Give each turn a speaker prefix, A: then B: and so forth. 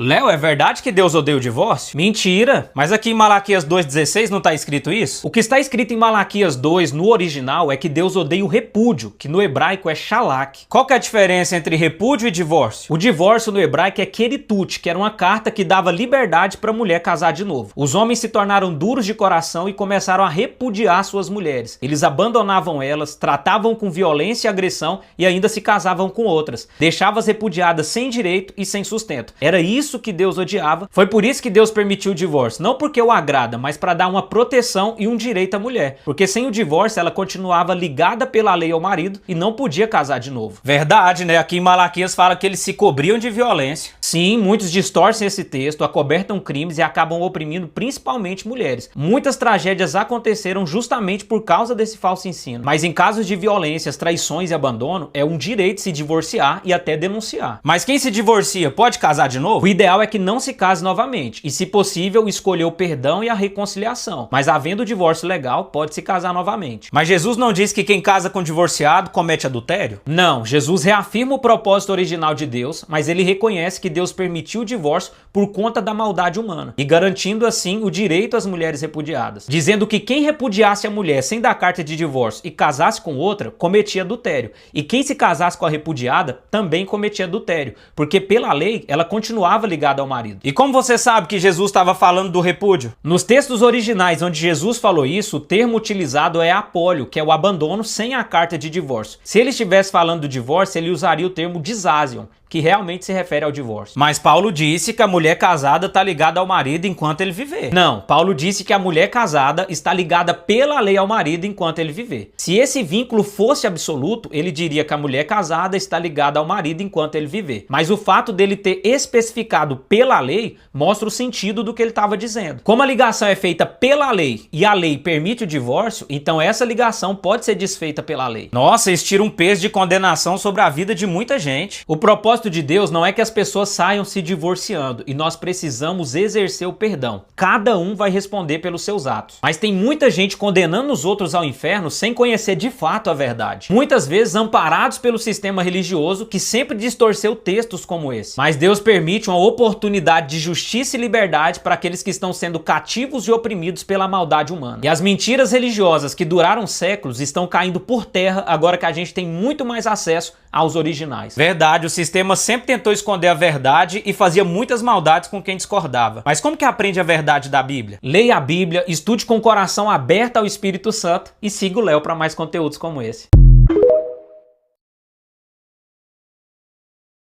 A: Léo, é verdade que Deus odeia o divórcio? Mentira! Mas aqui em Malaquias 2,16 não está escrito isso? O que está escrito em Malaquias 2 no original é que Deus odeia o repúdio, que no hebraico é shalak. Qual que é a diferença entre repúdio e divórcio? O divórcio no hebraico é keritut, que era uma carta que dava liberdade para a mulher casar de novo. Os homens se tornaram duros de coração e começaram a repudiar suas mulheres. Eles abandonavam elas, tratavam com violência e agressão e ainda se casavam com outras. Deixavam as repudiadas sem direito e sem sustento. Era isso que Deus odiava. Foi por isso que Deus permitiu o divórcio. Não porque o agrada, mas para dar uma proteção e um direito à mulher. Porque sem o divórcio ela continuava ligada pela lei ao marido e não podia casar de novo. Verdade, né? Aqui em Malaquias fala que eles se cobriam de violência. Sim, muitos distorcem esse texto, acobertam crimes e acabam oprimindo principalmente mulheres. Muitas tragédias aconteceram justamente por causa desse falso ensino. Mas em casos de violências, traições e abandono, é um direito se divorciar e até denunciar. Mas quem se divorcia pode casar de novo? O ideal é que não se case novamente e, se possível, escolher o perdão e a reconciliação. Mas havendo divórcio legal, pode se casar novamente. Mas Jesus não diz que quem casa com divorciado comete adultério? Não, Jesus reafirma o propósito original de Deus, mas ele reconhece que Deus permitiu o divórcio por conta da maldade humana e garantindo assim o direito às mulheres repudiadas, dizendo que quem repudiasse a mulher sem dar carta de divórcio e casasse com outra, cometia adultério. E quem se casasse com a repudiada também cometia adultério, porque pela lei ela continuava ligada ao marido. E como você sabe que Jesus estava falando do repúdio? Nos textos originais onde Jesus falou isso, o termo utilizado é apólio, que é o abandono sem a carta de divórcio. Se ele estivesse falando do divórcio, ele usaria o termo disasion, que realmente se refere ao divórcio. Mas Paulo disse que a mulher casada está ligada ao marido enquanto ele viver. Não, Paulo disse que a mulher casada está ligada pela lei ao marido enquanto ele viver. Se esse vínculo fosse absoluto, ele diria que a mulher casada está ligada ao marido enquanto ele viver. Mas o fato dele ter especificado pela lei mostra o sentido do que ele estava dizendo. Como a ligação é feita pela lei e a lei permite o divórcio, então essa ligação pode ser desfeita pela lei. Nossa, isso tira um peso de condenação sobre a vida de muita gente. O propósito de Deus não é que as pessoas saiam se divorciando e nós precisamos exercer o perdão. Cada um vai responder pelos seus atos. Mas tem muita gente condenando os outros ao inferno sem conhecer de fato a verdade. Muitas vezes amparados pelo sistema religioso que sempre distorceu textos como esse. Mas Deus permite uma oportunidade de justiça e liberdade para aqueles que estão sendo cativos e oprimidos pela maldade humana. E as mentiras religiosas que duraram séculos estão caindo por terra agora que a gente tem muito mais acesso aos originais. Verdade, o sistema sempre tentou esconder a verdade e fazia muitas maldades com quem discordava. Mas como que aprende a verdade da Bíblia? Leia a Bíblia, estude com o coração aberto ao Espírito Santo e siga o Léo para mais conteúdos como esse.